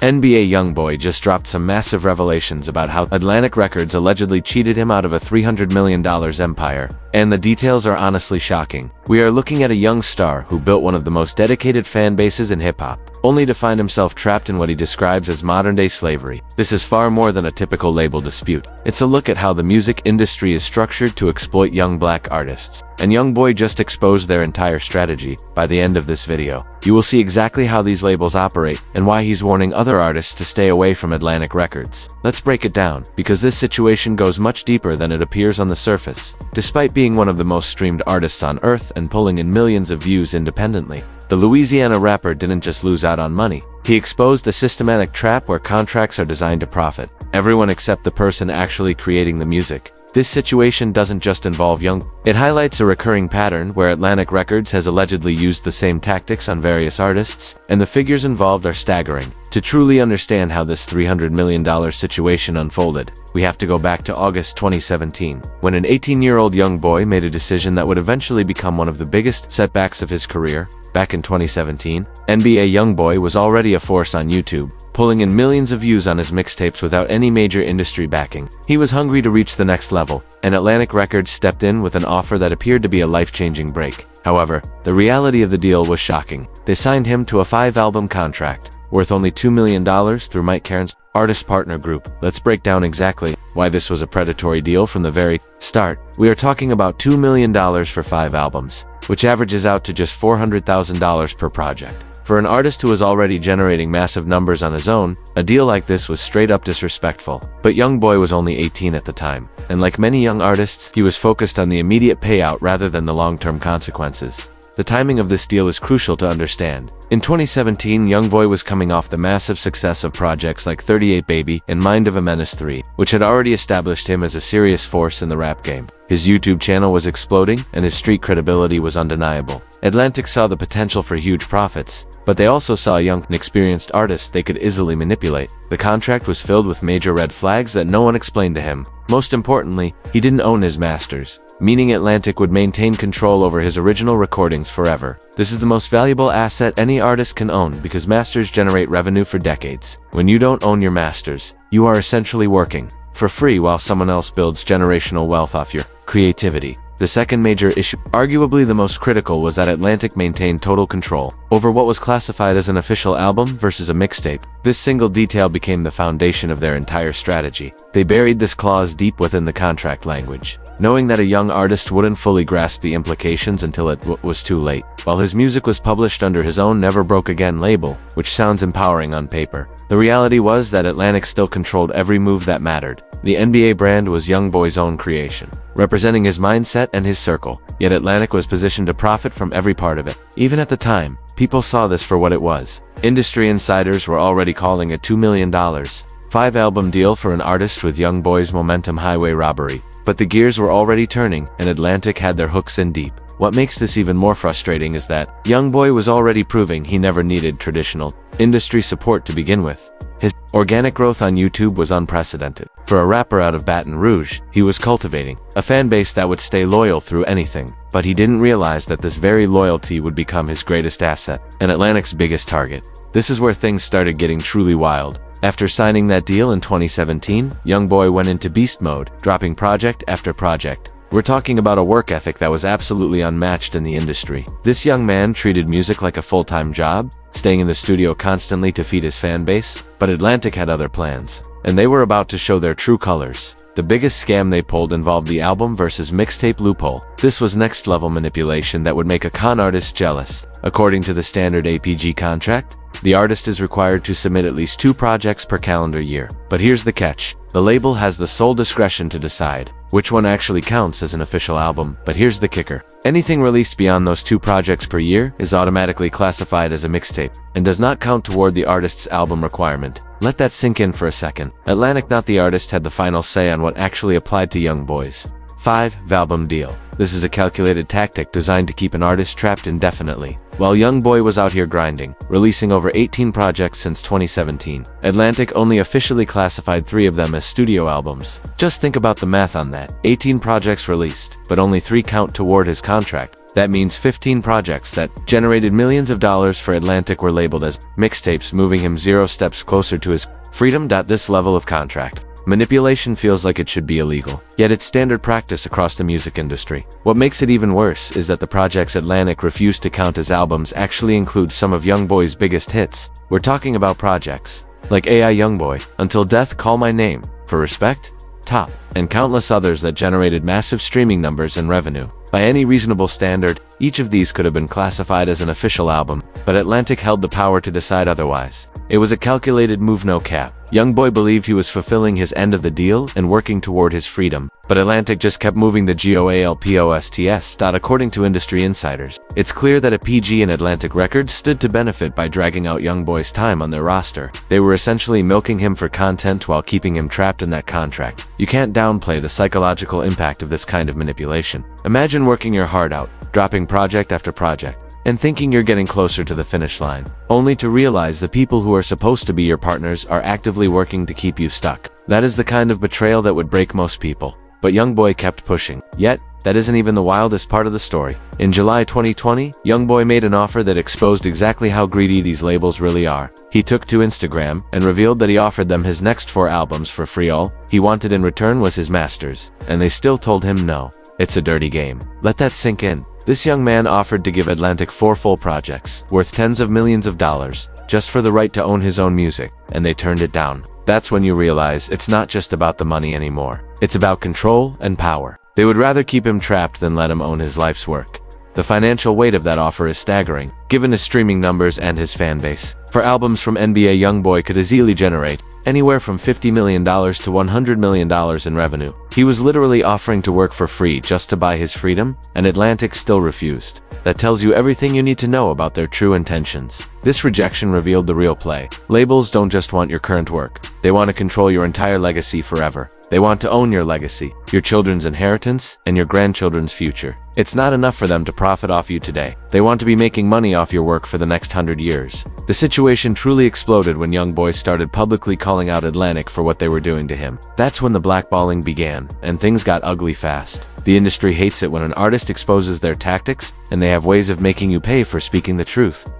NBA YoungBoy just dropped some massive revelations about how Atlantic Records allegedly cheated him out of a $300 million empire, and the details are honestly shocking. We are looking at a young star who built one of the most dedicated fan bases in hip-hop, only to find himself trapped in what he describes as modern-day slavery. This is far more than a typical label dispute. It's a look at how the music industry is structured to exploit young black artists. And YoungBoy just exposed their entire strategy. By the end of this video, you will see exactly how these labels operate and why he's warning other artists to stay away from Atlantic Records. Let's break it down, because this situation goes much deeper than it appears on the surface. Despite being one of the most streamed artists on earth and pulling in millions of views independently, the Louisiana rapper didn't just lose out on money. He exposed a systematic trap where contracts are designed to profit everyone except the person actually creating the music. This situation doesn't just involve it highlights a recurring pattern where Atlantic Records has allegedly used the same tactics on various artists, and the figures involved are staggering. To truly understand how this $300 million situation unfolded, we have to go back to August 2017, when an 18-year-old YoungBoy made a decision that would eventually become one of the biggest setbacks of his career. Back in 2017, NBA YoungBoy was already a force on YouTube, pulling in millions of views on his mixtapes without any major industry backing. He was hungry to reach the next level, and Atlantic Records stepped in with an offer that appeared to be a life-changing break. However, the reality of the deal was shocking. They signed him to a 5-album contract, worth only $2 million through Mike Caron's artist partner group. Let's break down exactly why this was a predatory deal from the very start. We are talking about $2 million for 5 albums, which averages out to just $400,000 per project. For an artist who was already generating massive numbers on his own, a deal like this was straight up disrespectful. But YoungBoy was only 18 at the time, and like many young artists, he was focused on the immediate payout rather than the long-term consequences. The timing of this deal is crucial to understand. In 2017, YoungBoy was coming off the massive success of projects like 38 Baby and Mind of a Menace 3, which had already established him as a serious force in the rap game. His YouTube channel was exploding, and his street credibility was undeniable. Atlantic saw the potential for huge profits, but they also saw a young, inexperienced artist they could easily manipulate. The contract was filled with major red flags that no one explained to him. Most importantly, he didn't own his masters, meaning Atlantic would maintain control over his original recordings forever. This is the most valuable asset any artist can own because masters generate revenue for decades. When you don't own your masters, you are essentially working for free while someone else builds generational wealth off your creativity. The second major issue, arguably the most critical, was that Atlantic maintained total control over what was classified as an official album versus a mixtape. This single detail became the foundation of their entire strategy. They buried this clause deep within the contract language, knowing that a young artist wouldn't fully grasp the implications until it was too late. While his music was published under his own Never Broke Again label, which sounds empowering on paper, the reality was that Atlantic still controlled every move that mattered. The NBA brand was YoungBoy's own creation, representing his mindset and his circle, yet Atlantic was positioned to profit from every part of it. Even at the time, people saw this for what it was. Industry insiders were already calling it $2 million, 5-album deal for an artist with YoungBoy's momentum highway robbery. But the gears were already turning, and Atlantic had their hooks in deep. What makes this even more frustrating is that YoungBoy was already proving he never needed traditional industry support to begin with. His organic growth on YouTube was unprecedented. For a rapper out of Baton Rouge, he was cultivating a fan base that would stay loyal through anything. But he didn't realize that this very loyalty would become his greatest asset and Atlantic's biggest target. This is where things started getting truly wild. After signing that deal in 2017, YoungBoy went into beast mode, dropping project after project. We're talking about a work ethic that was absolutely unmatched in the industry. This young man treated music like a full-time job, staying in the studio constantly to feed his fan base. But Atlantic had other plans, and they were about to show their true colors. The biggest scam they pulled involved the album versus mixtape loophole. This was next-level manipulation that would make a con artist jealous. According to the standard APG contract, the artist is required to submit at least 2 projects per calendar year. But here's the catch. The label has the sole discretion to decide which one actually counts as an official album. But here's the kicker. Anything released beyond those 2 projects per year is automatically classified as a mixtape and does not count toward the artist's album requirement. Let that sink in for a second. Atlantic, not the artist, had the final say on what actually applied to YoungBoy's 5-album deal. This is a calculated tactic designed to keep an artist trapped indefinitely. While YoungBoy was out here grinding, releasing over 18 projects since 2017, Atlantic only officially classified 3 of them as studio albums. Just think about the math on that. 18 projects released, but only 3 count toward his contract. That means 15 projects that generated millions of dollars for Atlantic were labeled as mixtapes, moving him 0 steps closer to his freedom. This level of contract manipulation feels like it should be illegal, yet it's standard practice across the music industry. What makes it even worse is that the projects Atlantic refused to count as albums actually include some of YoungBoy's biggest hits. We're talking about projects like AI YoungBoy, Until Death Call My Name, For Respect, Top, and countless others that generated massive streaming numbers and revenue. By any reasonable standard, each of these could have been classified as an official album, but Atlantic held the power to decide otherwise. It was a calculated move, no cap. YoungBoy believed he was fulfilling his end of the deal and working toward his freedom, but Atlantic just kept moving the goalposts. According to industry insiders, it's clear that PG and Atlantic Records stood to benefit by dragging out YoungBoy's time on their roster. They were essentially milking him for content while keeping him trapped in that contract. You can't downplay the psychological impact of this kind of manipulation. Imagine working your heart out, dropping project after project, and thinking you're getting closer to the finish line, only to realize the people who are supposed to be your partners are actively working to keep you stuck. That is the kind of betrayal that would break most people. But YoungBoy kept pushing. Yet, that isn't even the wildest part of the story. In July 2020, YoungBoy made an offer that exposed exactly how greedy these labels really are. He took to Instagram and revealed that he offered them his next 4 albums for free. All he wanted in return was his masters, and they still told him no. It's a dirty game. Let that sink in. This young man offered to give Atlantic 4 full projects, worth tens of millions of dollars, just for the right to own his own music, and they turned it down. That's when you realize it's not just about the money anymore. It's about control and power. They would rather keep him trapped than let him own his life's work. The financial weight of that offer is staggering, given his streaming numbers and his fan base. For albums from NBA YoungBoy could easily generate anywhere from $50 million to $100 million in revenue. He was literally offering to work for free just to buy his freedom, and Atlantic still refused. That tells you everything you need to know about their true intentions. This rejection revealed the real play. Labels don't just want your current work. They want to control your entire legacy forever. They want to own your legacy, your children's inheritance, and your grandchildren's future. It's not enough for them to profit off you today. They want to be making money off your work for the next 100 years. The situation truly exploded when YoungBoy started publicly calling out Atlantic for what they were doing to him. That's when the blackballing began, and things got ugly fast. The industry hates it when an artist exposes their tactics, and they have ways of making you pay for speaking the truth.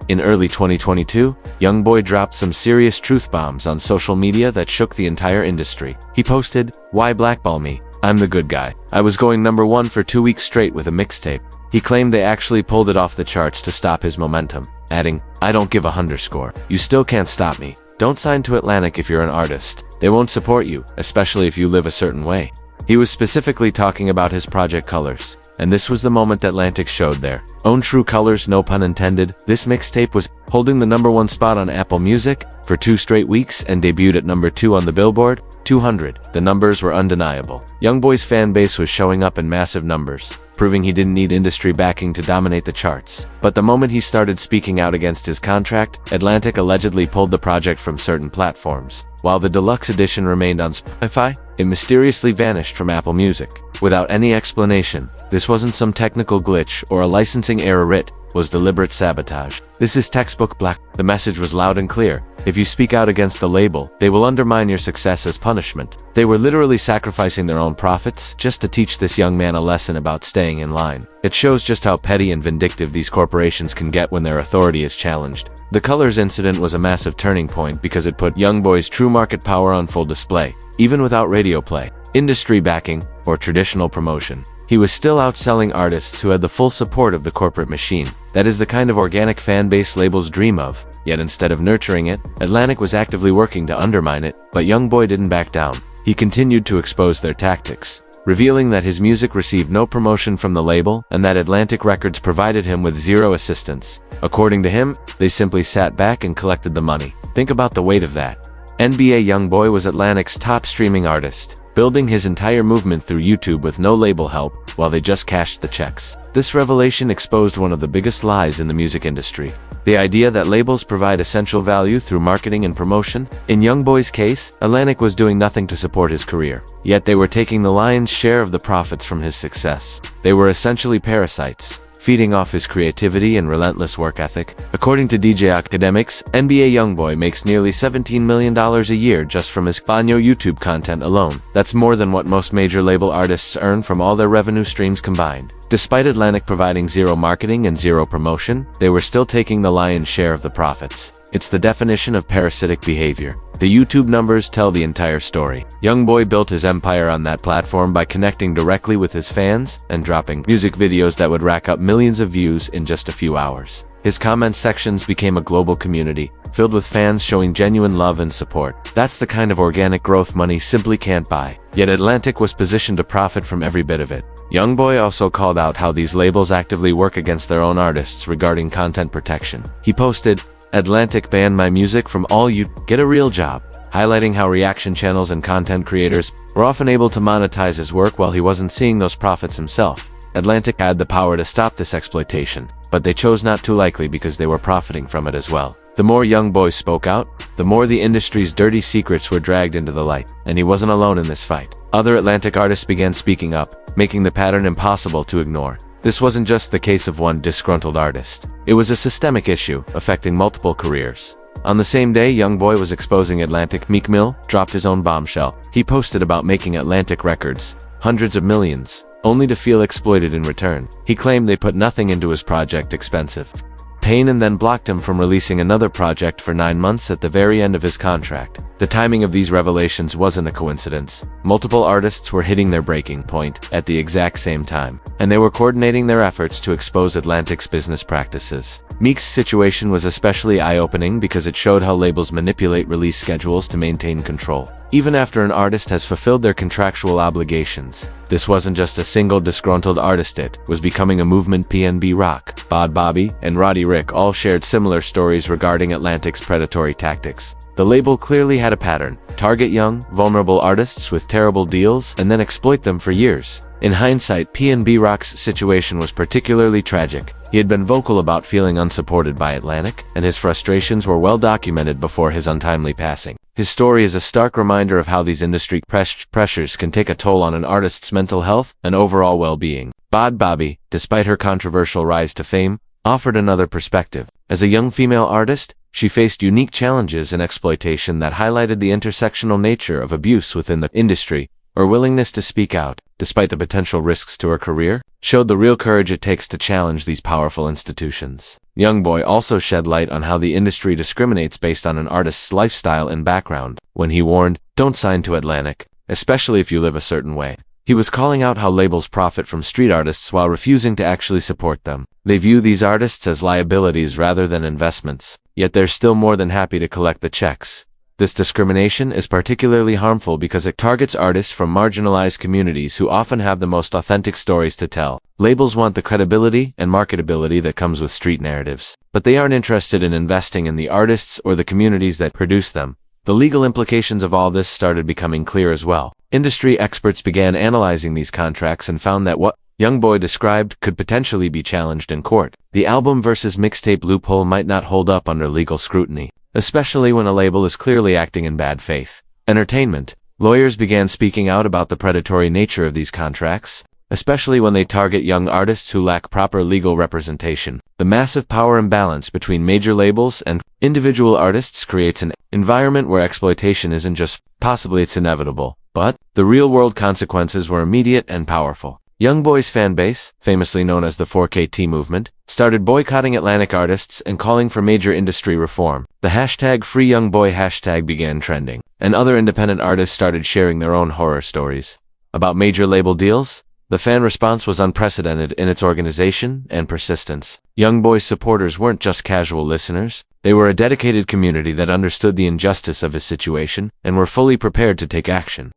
In early 2022, YoungBoy dropped some serious truth bombs on social media that shook the entire industry. He posted, "Why blackball me? I'm the good guy. I was going #1 for 2 weeks straight with a mixtape." He claimed they actually pulled it off the charts to stop his momentum, adding, "I don't give a underscore. You still can't stop me. Don't sign to Atlantic if you're an artist. They won't support you, especially if you live a certain way." He was specifically talking about his project Colors, and this was the moment Atlantic showed their own true colors, no pun intended. This mixtape was holding the #1 spot on Apple Music for 2 straight weeks and debuted at #2 on the Billboard 200. The numbers were undeniable. YoungBoy's fan base was showing up in massive numbers, proving he didn't need industry backing to dominate the charts. But the moment he started speaking out against his contract, Atlantic allegedly pulled the project from certain platforms. While the deluxe edition remained on Spotify, it mysteriously vanished from Apple Music. Without any explanation, this wasn't some technical glitch or a licensing error, it was deliberate sabotage. This is textbook black. The message was loud and clear. If you speak out against the label, they will undermine your success as punishment. They were literally sacrificing their own profits just to teach this young man a lesson about staying in line. It shows just how petty and vindictive these corporations can get when their authority is challenged. The Colors incident was a massive turning point because it put YoungBoy's true market power on full display. Even without radio play, industry backing, or traditional promotion, he was still outselling artists who had the full support of the corporate machine. That is the kind of organic fan base labels dream of. Yet instead of nurturing it, Atlantic was actively working to undermine it. But YoungBoy didn't back down. He continued to expose their tactics, revealing that his music received no promotion from the label and that Atlantic Records provided him with zero assistance. According to him, they simply sat back and collected the money. Think about the weight of that. NBA YoungBoy was Atlantic's top streaming artist, building his entire movement through YouTube with no label help, while they just cashed the checks. This revelation exposed one of the biggest lies in the music industry. The idea that labels provide essential value through marketing and promotion. In YoungBoy's case, Atlantic was doing nothing to support his career, yet they were taking the lion's share of the profits from his success. They were essentially parasites. feeding off his creativity and relentless work ethic. According to DJ Academics, NBA YoungBoy makes nearly $17 million a year just from his Banyo YouTube content alone. That's more than what most major label artists earn from all their revenue streams combined. Despite Atlantic providing zero marketing and zero promotion, they were still taking the lion's share of the profits. It's the definition of parasitic behavior. The YouTube numbers tell the entire story. YoungBoy built his empire on that platform by connecting directly with his fans and dropping music videos that would rack up millions of views in just a few hours. His comment sections became a global community, filled with fans showing genuine love and support. That's the kind of organic growth money simply can't buy. Yet Atlantic was positioned to profit from every bit of it. YoungBoy also called out how these labels actively work against their own artists regarding content protection. He posted, "Atlantic banned my music from all you, get a real job," highlighting how reaction channels and content creators were often able to monetize his work while he wasn't seeing those profits himself. Atlantic had the power to stop this exploitation, but they chose not to, likely because they were profiting from it as well. The more YoungBoy spoke out, the more the industry's dirty secrets were dragged into the light, and he wasn't alone in this fight. Other Atlantic artists began speaking up, making the pattern impossible to ignore. This wasn't just the case of one disgruntled artist. It was a systemic issue, affecting multiple careers. On the same day YoungBoy was exposing Atlantic, Meek Mill dropped his own bombshell. He posted about making Atlantic records, hundreds of millions, only to feel exploited in return. He claimed they put nothing into his project Expensive Pain and then blocked him from releasing another project for 9 months at the very end of his contract. The timing of these revelations wasn't a coincidence. Multiple artists were hitting their breaking point at the exact same time, and they were coordinating their efforts to expose Atlantic's business practices. Meek's situation was especially eye-opening because it showed how labels manipulate release schedules to maintain control, even after an artist has fulfilled their contractual obligations. This wasn't just a single disgruntled artist, it was becoming a movement. PNB Rock, Bod Bobby, and Roddy Rick all shared similar stories regarding Atlantic's predatory tactics. The label clearly had a pattern: target young, vulnerable artists with terrible deals and then exploit them for years. In hindsight, PNB Rock's situation was particularly tragic. He had been vocal about feeling unsupported by Atlantic, and his frustrations were well documented before his untimely passing. His story is a stark reminder of how these industry pressures can take a toll on an artist's mental health and overall well-being. Bod Bobby, despite her controversial rise to fame, offered another perspective. As a young female artist, she faced unique challenges and exploitation that highlighted the intersectional nature of abuse within the industry. Her willingness to speak out, despite the potential risks to her career, showed the real courage it takes to challenge these powerful institutions. YoungBoy also shed light on how the industry discriminates based on an artist's lifestyle and background. When he warned, "Don't sign to Atlantic, especially if you live a certain way," he was calling out how labels profit from street artists while refusing to actually support them. They view these artists as liabilities rather than investments, yet they're still more than happy to collect the checks. This discrimination is particularly harmful because it targets artists from marginalized communities who often have the most authentic stories to tell. Labels want the credibility and marketability that comes with street narratives, but they aren't interested in investing in the artists or the communities that produce them. The legal implications of all this started becoming clear as well. Industry experts began analyzing these contracts and found that what YoungBoy described could potentially be challenged in court. The album versus mixtape loophole might not hold up under legal scrutiny, especially when a label is clearly acting in bad faith. Entertainment. Lawyers began speaking out about the predatory nature of these contracts, especially when they target young artists who lack proper legal representation. The massive power imbalance between major labels and individual artists creates an environment where exploitation isn't just possibly, it's inevitable, but the real-world consequences were immediate and powerful. YoungBoy's fanbase, famously known as the 4KT movement, started boycotting Atlantic artists and calling for major industry reform. The hashtag #FreeYoungBoy hashtag began trending, and other independent artists started sharing their own horror stories about major label deals. The fan response was unprecedented in its organization and persistence. YoungBoy's supporters weren't just casual listeners, they were a dedicated community that understood the injustice of his situation and were fully prepared to take action.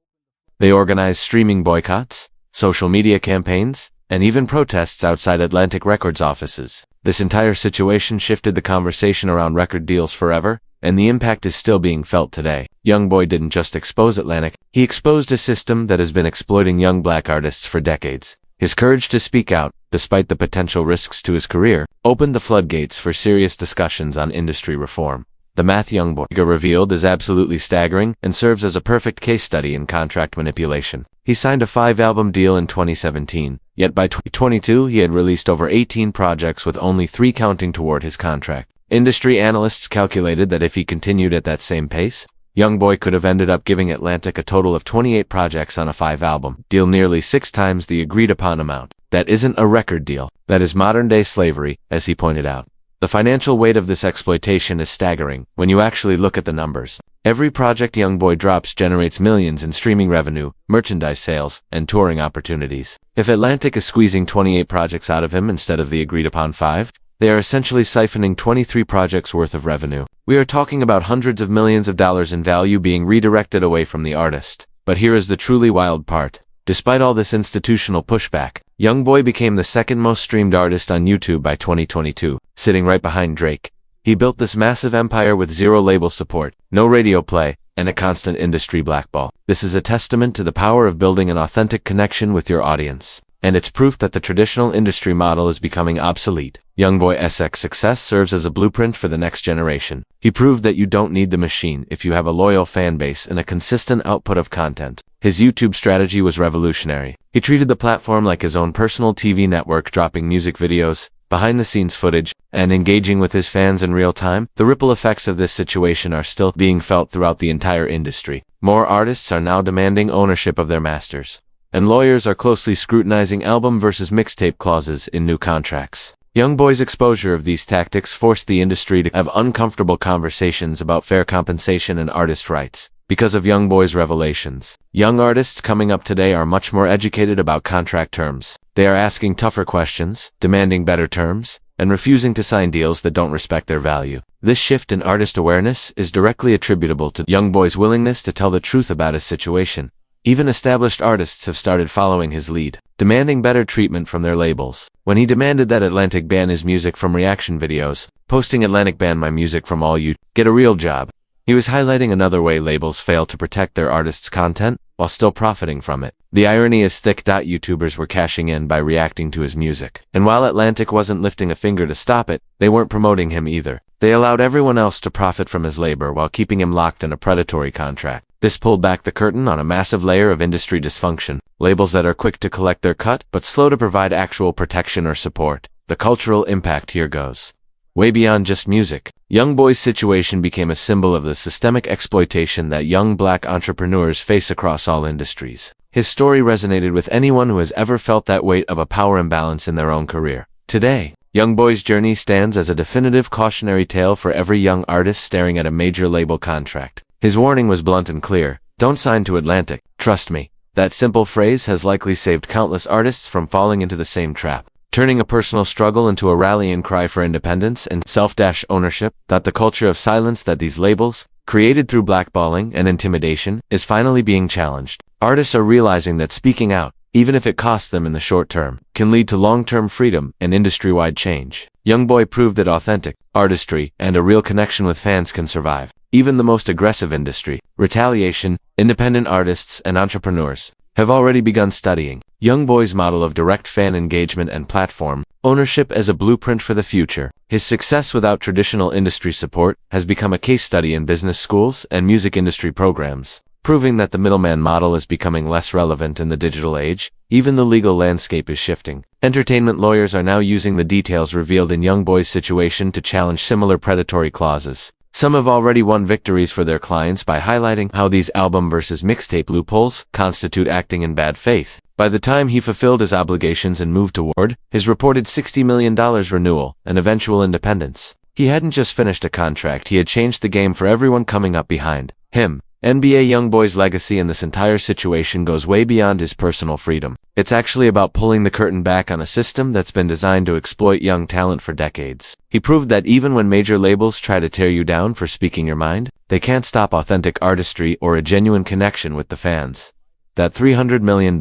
They organized streaming boycotts, social media campaigns, and even protests outside Atlantic Records offices. This entire situation shifted the conversation around record deals forever, and the impact is still being felt today. YoungBoy didn't just expose Atlantic, he exposed a system that has been exploiting young black artists for decades. His courage to speak out, despite the potential risks to his career, opened the floodgates for serious discussions on industry reform. The math YoungBoy revealed is absolutely staggering and serves as a perfect case study in contract manipulation. He signed a 5-album deal in 2017, Yet by 2022, he had released over 18 projects with only 3 counting toward his contract. Industry analysts calculated that if he continued at that same pace, YoungBoy could have ended up giving Atlantic a total of 28 projects on a 5-album deal, nearly 6 times the agreed-upon amount. That isn't a record deal. That is modern-day slavery, as he pointed out. The financial weight of this exploitation is staggering when you actually look at the numbers. Every project YoungBoy drops generates millions in streaming revenue, merchandise sales, and touring opportunities. If Atlantic is squeezing 28 projects out of him instead of the agreed-upon 5, they are essentially siphoning 23 projects worth of revenue. We are talking about hundreds of millions of dollars in value being redirected away from the artist. But here is the truly wild part. Despite all this institutional pushback, YoungBoy became the second most streamed artist on YouTube by 2022, sitting right behind Drake. He built this massive empire with zero label support, no radio play, and a constant industry blackball. This is a testament to the power of building an authentic connection with your audience. And it's proof that the traditional industry model is becoming obsolete. YoungBoy's success serves as a blueprint for the next generation. He proved that you don't need the machine if you have a loyal fan base and a consistent output of content. His YouTube strategy was revolutionary. He treated the platform like his own personal TV network, dropping music videos, behind-the-scenes footage, and engaging with his fans in real time. The ripple effects of this situation are still being felt throughout the entire industry. More artists are now demanding ownership of their masters, and lawyers are closely scrutinizing album versus mixtape clauses in new contracts. YoungBoy's exposure of these tactics forced the industry to have uncomfortable conversations about fair compensation and artist rights. Because of YoungBoy's revelations, young artists coming up today are much more educated about contract terms. They are asking tougher questions, demanding better terms, and refusing to sign deals that don't respect their value. This shift in artist awareness is directly attributable to YoungBoy's willingness to tell the truth about his situation. Even established artists have started following his lead, demanding better treatment from their labels. When he demanded that Atlantic ban his music from reaction videos, posting "Atlantic ban my music from all you, get a real job," he was highlighting another way labels fail to protect their artists' content while still profiting from it. The irony is thick. YouTubers were cashing in by reacting to his music. And while Atlantic wasn't lifting a finger to stop it, they weren't promoting him either. They allowed everyone else to profit from his labor while keeping him locked in a predatory contract. This pulled back the curtain on a massive layer of industry dysfunction. Labels that are quick to collect their cut, but slow to provide actual protection or support. The cultural impact here goes way beyond just music. YoungBoy's situation became a symbol of the systemic exploitation that young black entrepreneurs face across all industries. His story resonated with anyone who has ever felt that weight of a power imbalance in their own career. Today, YoungBoy's journey stands as a definitive cautionary tale for every young artist staring at a major label contract. His warning was blunt and clear: don't sign to Atlantic, trust me. That simple phrase has likely saved countless artists from falling into the same trap, turning a personal struggle into a rallying cry for independence and self-ownership. That the culture of silence that these labels, created through blackballing and intimidation, is finally being challenged. Artists are realizing that speaking out, even if it costs them in the short term, can lead to long-term freedom and industry-wide change. YoungBoy proved that authentic artistry and a real connection with fans can survive even the most aggressive industry. Retaliation, independent artists and entrepreneurs have already begun studying YoungBoy's model of direct fan engagement and platform ownership as a blueprint for the future. His success without traditional industry support has become a case study in business schools and music industry programs, proving that the middleman model is becoming less relevant in the digital age. Even the legal landscape is shifting. Entertainment lawyers are now using the details revealed in YoungBoy's situation to challenge similar predatory clauses. Some have already won victories for their clients by highlighting how these album versus mixtape loopholes constitute acting in bad faith. By the time he fulfilled his obligations and moved toward his reported $60 million renewal and eventual independence, he hadn't just finished a contract, he had changed the game for everyone coming up behind him. NBA YoungBoy's legacy in this entire situation goes way beyond his personal freedom. It's actually about pulling the curtain back on a system that's been designed to exploit young talent for decades. He proved that even when major labels try to tear you down for speaking your mind, they can't stop authentic artistry or a genuine connection with the fans. That $300 million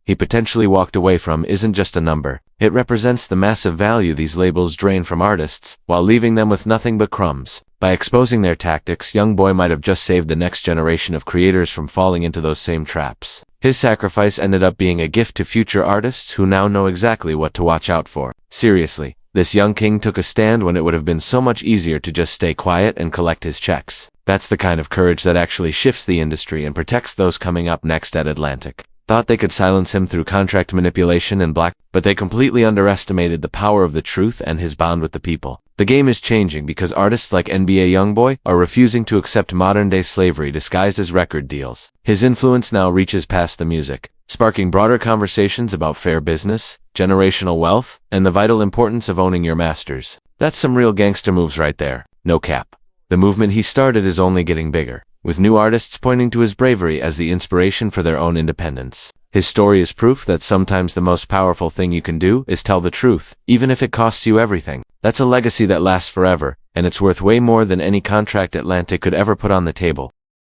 he potentially walked away from isn't just a number. It represents the massive value these labels drain from artists, while leaving them with nothing but crumbs. By exposing their tactics, YoungBoy might have just saved the next generation of creators from falling into those same traps. His sacrifice ended up being a gift to future artists who now know exactly what to watch out for. Seriously, this young king took a stand when it would have been so much easier to just stay quiet and collect his checks. That's the kind of courage that actually shifts the industry and protects those coming up next at Atlantic. thought they could silence him through contract manipulation and but they completely underestimated the power of the truth and his bond with the people. The game is changing because artists like NBA YoungBoy are refusing to accept modern-day slavery disguised as record deals. His influence now reaches past the music, sparking broader conversations about fair business, generational wealth, and the vital importance of owning your masters. That's some real gangster moves right there. No cap. The movement he started is only getting bigger, with new artists pointing to his bravery as the inspiration for their own independence. His story is proof that sometimes the most powerful thing you can do is tell the truth, even if it costs you everything. That's a legacy that lasts forever, and it's worth way more than any contract Atlantic could ever put on the table.